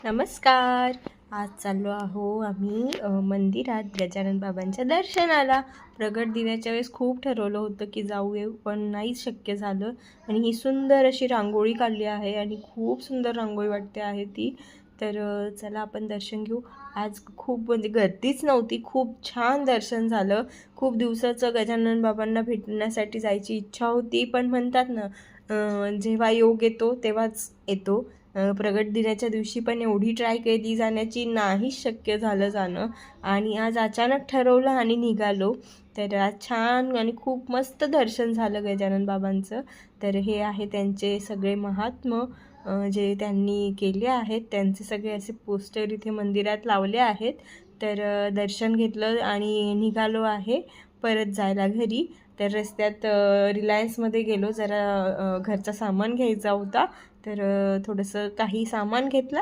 नमस्कार. आज चाललो आहो आम्ही मंदिरात गजानन बाबांच्या दर्शनाला. प्रगट दिनाच्या वेळेस खूप ठरवलं होतं की जाऊ येऊ, पण नाहीच शक्य झालं. आणि ही सुंदर अशी रांगोळी काढली आहे आणि खूप सुंदर रांगोळी वाटते आहे ती. तर चला आपण दर्शन घेऊ. आज खूप म्हणजे गर्दीच नव्हती, खूप छान दर्शन झालं. खूप दिवसाचं गजानन बाबांना भेटण्यासाठी जायची इच्छा होती, पण म्हणतात ना जेव्हा योग येतो तेव्हाच येतो. प्रगट दिनाच्या दिवशी पण एवढी ट्राय केली जाण्याची, नाहीच शक्य झालं जाणं. आणि आज अचानक ठरवलं आणि निघालो. तर आज छान आणि खूप मस्त दर्शन झालं गजानन बाबांचं. तर हे आहे त्यांचे सगळे महात्म्य जे त्यांनी केले आहेत. त्यांचे सगळे असे पोस्टर इथे मंदिरात लावले आहेत. तर दर्शन घेतलं आणि निघालो आहे परत जायला घरी. तर रस्त्यात रिलायन्समध्ये गेलो, जरा घरचा सामान घ्यायचा होता. तर थोडंसं काही सामान घेतलं